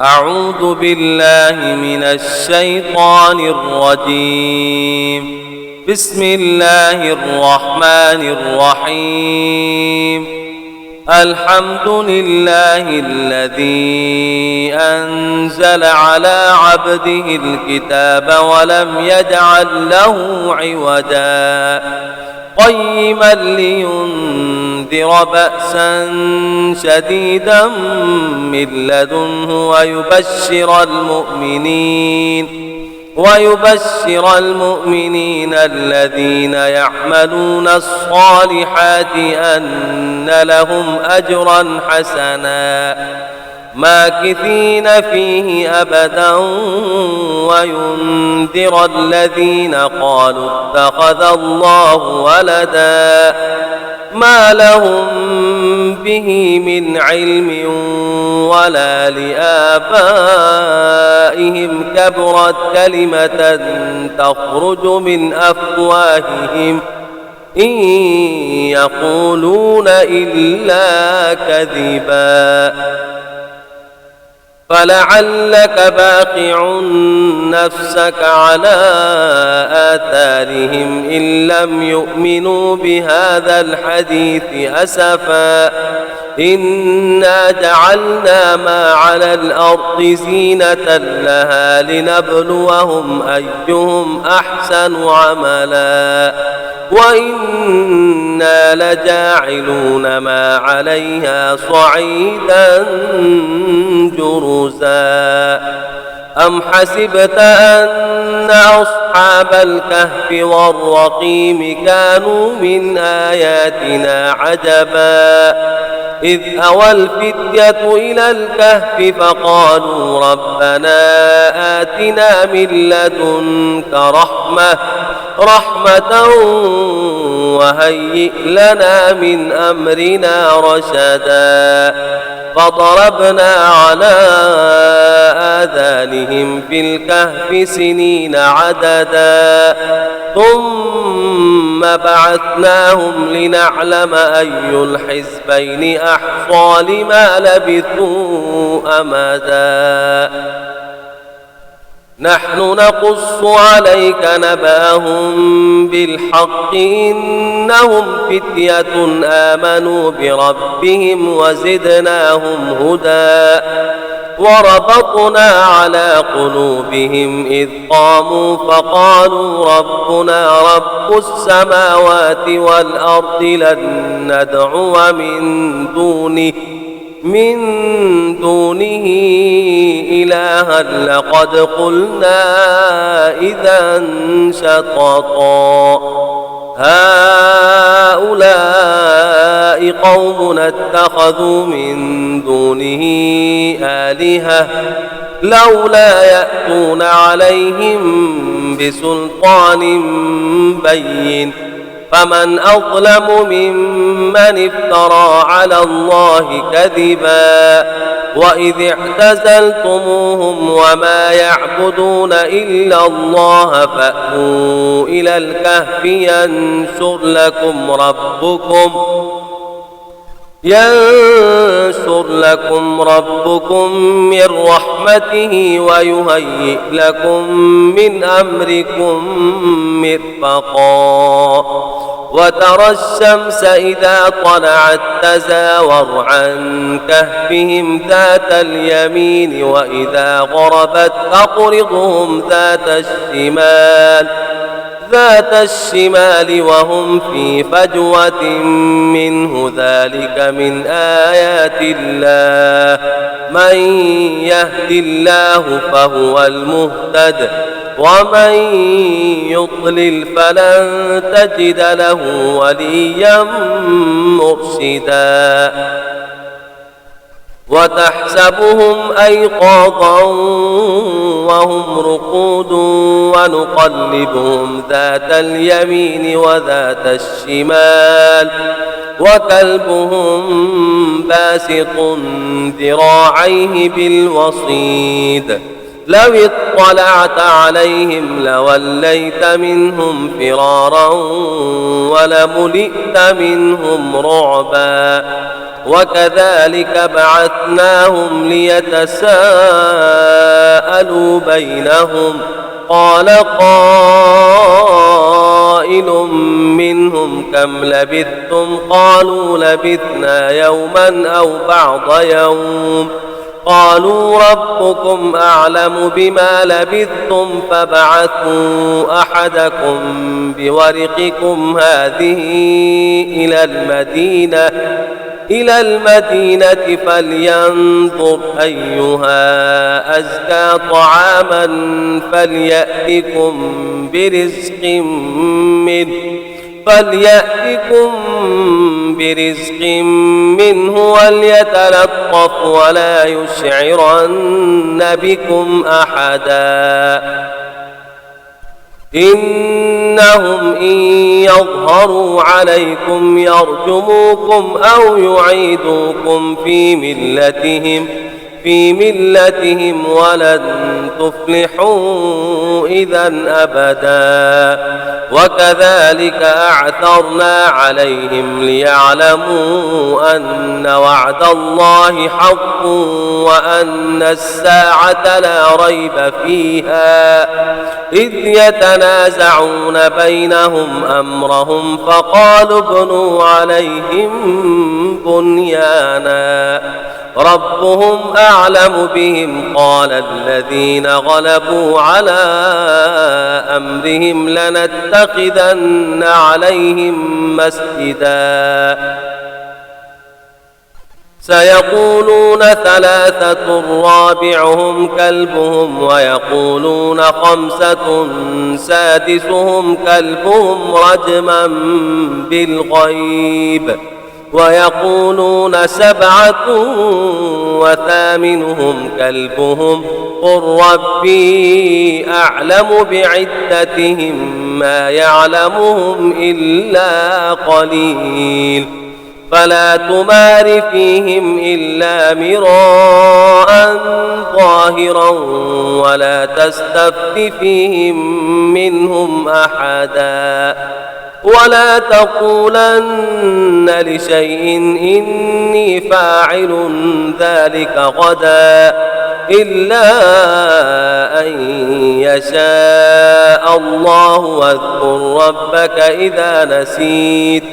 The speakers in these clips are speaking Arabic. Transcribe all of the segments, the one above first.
أعوذ بالله من الشيطان الرجيم. بسم الله الرحمن الرحيم. الحمد لله الذي أنزل على عبده الكتاب ولم يجعل له عوجا قيما لينذر بأسا شديدا من لدنه ويبشر المؤمنين الذين يعملون الصالحات أن لهم أجرا حسنا ماكثين فيه أبدا وينذر الذين قالوا اتخذ الله ولدا ما لهم به من علم ولا لآبائهم كبرت كلمة تخرج من أفواههم إن يقولون إلا كذبا فلعلك باخع نفسك على آثارهم إن لم يؤمنوا بهذا الحديث أسفا إنا جعلنا ما على الأرض زينة لها لنبلوهم أيهم أحسن عملا وإنا لجاعلون ما عليها صعيدا جرزا أم حسبت أن أصحاب الكهف والرقيم كانوا من آياتنا عجبا إذ أوى الفتية إلى الكهف فقالوا ربنا آتنا من لدنك رحمة وهيئ لنا من أمرنا رشدا فضربنا على آذانهم في الكهف سنين عددا ثم بعثناهم لنعلم أي الحزبين أحصى لما لبثوا أمدا نحن نقص عليك نبأهم بالحق إنهم فتية آمنوا بربهم وزدناهم هدى وربطنا على قلوبهم إذ قاموا فقالوا ربنا رب السماوات والأرض لن ندعو من دونه إلها لقد قلنا إذا شططا هؤلاء قومنا اتخذوا من دونه آلهة لولا يأتون عليهم بسلطان بين فمن أظلم ممن افترى على الله كذبا وإذ اعتزلتموهم وما يعبدون إلا الله فأتوا إلى الكهف ينشر لكم ربكم من رحمته ويهيئ لكم من أمركم مرفقا وترى الشمس إذا طلعت تزاور عن كهفهم ذات اليمين وإذا غربت تقرضهم ذات الشمال وهم في فجوة منه ذلك من آيات الله من يهد الله فهو المهتد ومن يضلل فلن تجد له وليا مرشدا وتحسبهم أيقاظا وهم رقود ونقلبهم ذات اليمين وذات الشمال وكلبهم باسط ذراعيه بالوصيد لو اطلعت عليهم لوليت منهم فرارا ولملئت منهم رعبا وكذلك بعثناهم ليتساءلوا بينهم قال قائل منهم كم لبثتم قالوا لبثنا يوما أو بعض يوم قالوا ربكم أعلم بما لبثتم فابعثوا أحدكم بورقكم هذه إلى المدينة فلينظر أيها أزكى طعاما فليأتكم برزق منه وليتلطف ولا يشعرن بكم أحدا إنهم إن يظهروا عليكم يرجموكم أو يعيدوكم في ملتهم ولن تفلحوا إذا أبدا وكذلك أعثرنا عليهم ليعلموا أن وعد الله حق وأن الساعة لا ريب فيها إذ يتنازعون بينهم أمرهم فقالوا ابنوا عليهم بنيانا ربهم أعلم بهم قال الذين غلبوا على أمرهم لنتخذن عليهم مسجدا سيقولون ثلاثة رابعهم كلبهم ويقولون خمسة سادسهم كلبهم رجما بالغيب ويقولون سبعة وثامنهم كلبهم قل ربي أعلم بعدتهم ما يعلمهم إلا قليل فلا تمار فيهم إلا مراء ظاهرا ولا تستفت فيهم منهم أحدا ولا تقولن لشيء إني فاعل ذلك غدا إلا أن يشاء الله واذكر ربك إذا نسيت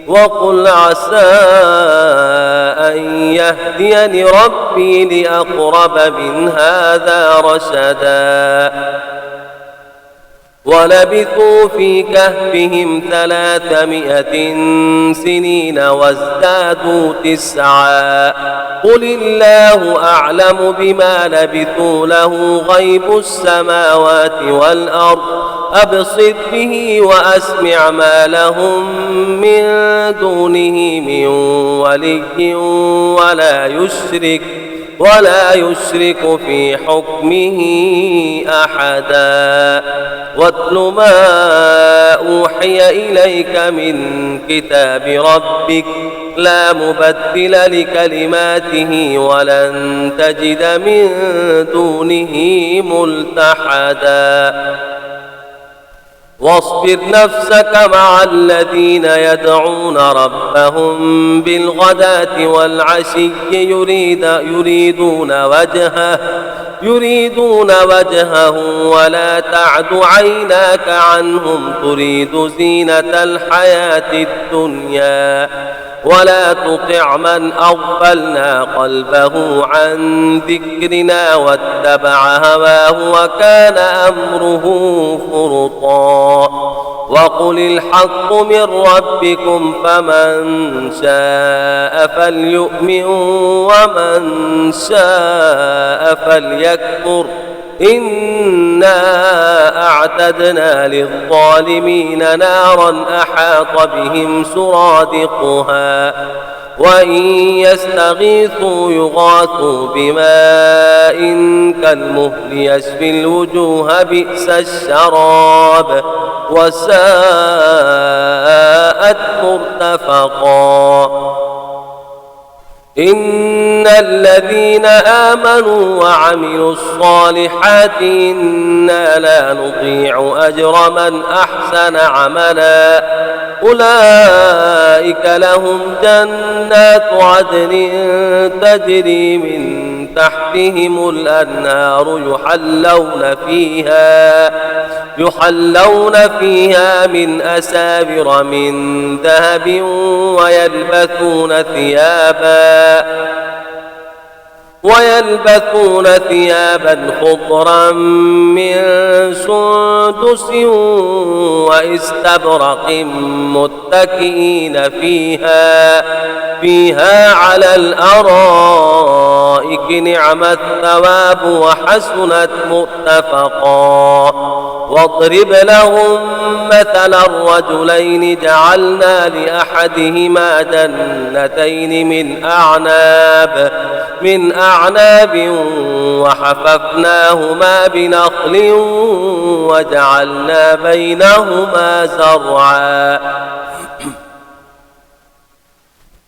وقل عسى أن يهديني ربي لأقرب من هذا رشدا ولبثوا في كهفهم 300 سنين وازدادوا 9 قل الله أعلم بما لبثوا له غيب السماوات والأرض أبصر به وأسمع ما لهم من دونه من ولي ولا يشرك في حكمه أحدا واتل ما أوحي إليك من كتاب ربك لا مبدل لكلماته ولن تجد من دونه ملتحدا واصبر نفسك مع الذين يدعون ربهم بالغداة والعشي يريدون وجهه ولا تعد عيناك عنهم تريد زينة الحياة الدنيا ولا تطع من أغفلنا قلبه عن ذكرنا واتبع هواه وكان أمره فرطا وقل الحق من ربكم فمن شاء فليؤمن ومن شاء فليكفر إنا أعتدنا للظالمين نارا أحاط بهم سرادقها وإن يستغيثوا يغاثوا بماء كالمهل يشفي الوجوه بئس الشراب وساءت مرتفقا إن الذين آمنوا وعملوا الصالحات إنا لا نضيع أجر من أحسن عملا أولئك لهم جنات عدن تجري من تحتهم الأنهار يحلون فيها من أساور من ذهب ويلبثون ثيابا خضرا من سندس واستبرق متكئين فيها على الأرائك نعم الثواب وحسنت مرتفقا واضرب لهم مثل الرجلين جعلنا لأحدهما جنتين من أعناب وحففناهما بنخل وجعلنا بينهما زرعا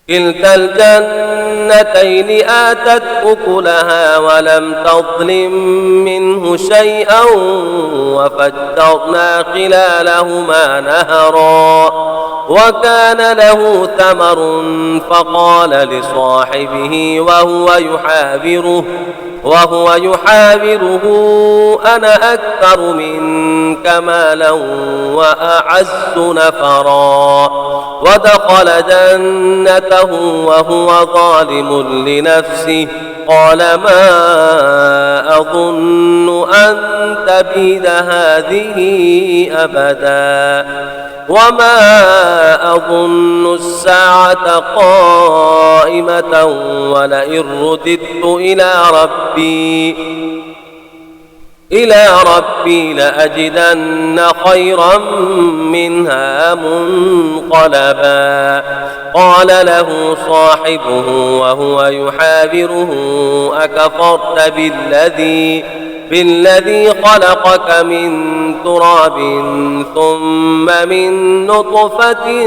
كلتا الجنتين آتت أكلها ولم تظلم منه شيئا وفجرنا خلالهما نهرا وكان له ثمر فقال لصاحبه وهو يحاوره أنا أكثر منك مالا وأعز نفرا ودخل جنته وهو ظالم لنفسه قال ما أظن أن تبيد هذه أبدا وما أظن الساعة قائمة ولئن رددت إلى ربي لأجدن خيرا منها منقلبا قال له صاحبه وهو يحاوره أكفرت بالذي خلقك من تراب ثم من نطفة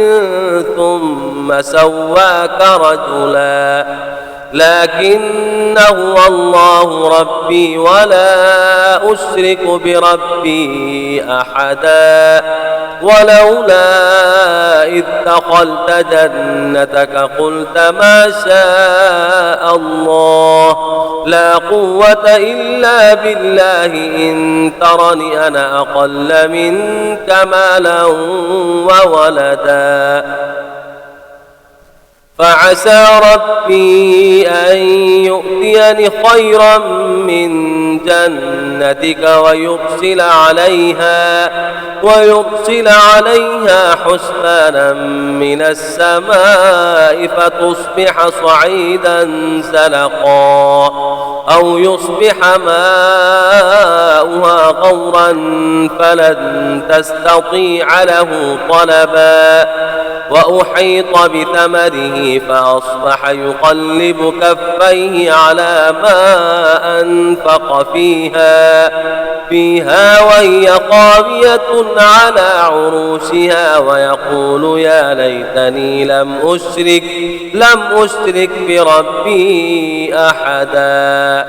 ثم سواك رجلا لكن هو الله ربي ولا أشرك بربي أحدا ولولا إذ دخلت جنتك قلت ما شاء الله لا قوة إلا بالله إن ترني أنا أقل منك مالا وولدا فعسى ربي أن يؤتيني خيرا من جنتك ويرسل عليها حسبانا من السماء فتصبح صعيدا زلقا أو يصبح ماؤها غورا فلن تستطيع له طلبا وأحيط بثمره فأصبح يقلب كفيه على ما أنفق فيها وهي خاوية على عروشها ويقول يا ليتني لم أشرك بربي أحدا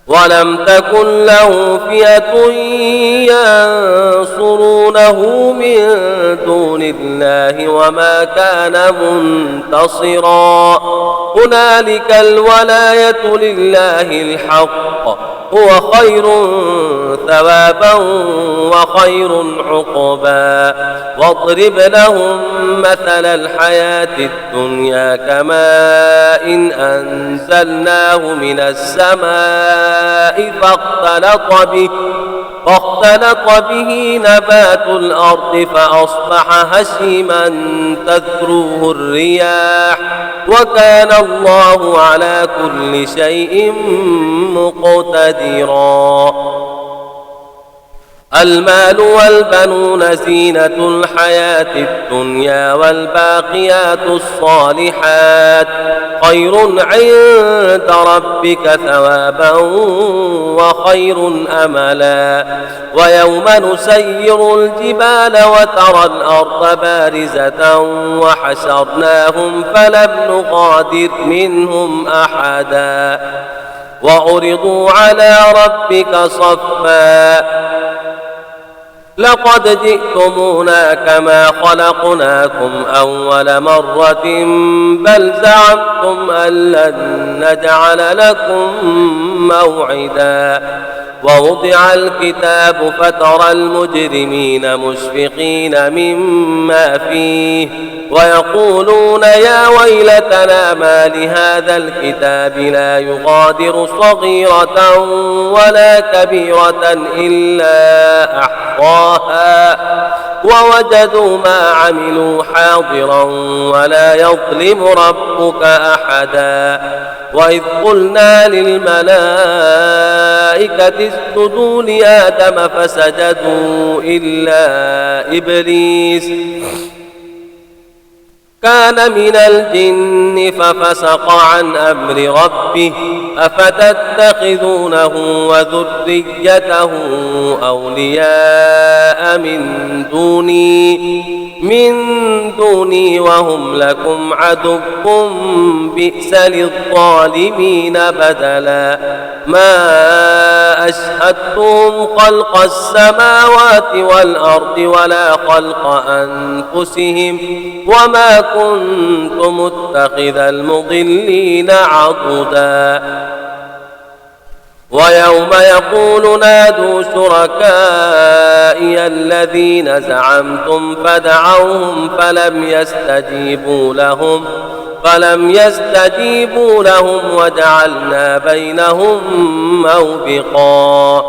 ولم تكن له فئة ينصرونه من دون الله وما كان منتصرا هنالك الولاية لله الحق هو خير ثوابا وخير عقبا واضرب لهم مثل الحياة الدنيا كماء إن أنزلناه من السماء فاختلط به نبات الأرض فأصبح هشيما تذروه الرياح وكان الله على كل شيء مقتدرا المال والبنون زينة الحياة الدنيا والباقيات الصالحات خير عند ربك ثوابا وخير أملا ويوم نسير الجبال وترى الأرض بارزة وحشرناهم فلم نغادر منهم أحدا وعرضوا على ربك صفا لقد جئتمونا كما خلقناكم أول مرة بل زعمتم أن لن نجعل لكم موعدا ووضع الكتاب فترى المجرمين مشفقين مما فيه ويقولون يا ويلتنا ما لهذا الكتاب لا يغادر صغيرة ولا كبيرة إلا أحصاها ووجدوا ما عملوا حاضرا ولا يظلم ربك أحدا وإذ قلنا للملائكة اسجدوا لآدم فسجدوا إلا إبليس كان من الجن ففسق عن أمر ربه أفتتخذونه وذريته أولياء من دوني وهم لكم عدو بئس للظالمين بدلا ما أشهدتهم خلق السماوات والأرض ولا خلق أنفسهم وما كنت متخذ المضلين عضدا ويوم يقول نادوا شركائي الذين زعمتم فدعوهم فلم يستجيبوا لهم وجعلنا بينهم موبقا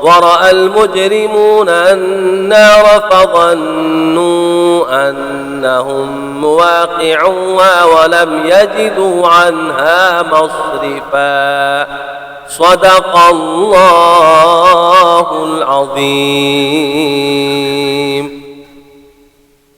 ورأى المجرمون النار فظنوا أنهم مواقعوها ولم يجدوا عنها مصرفا صدق الله العظيم.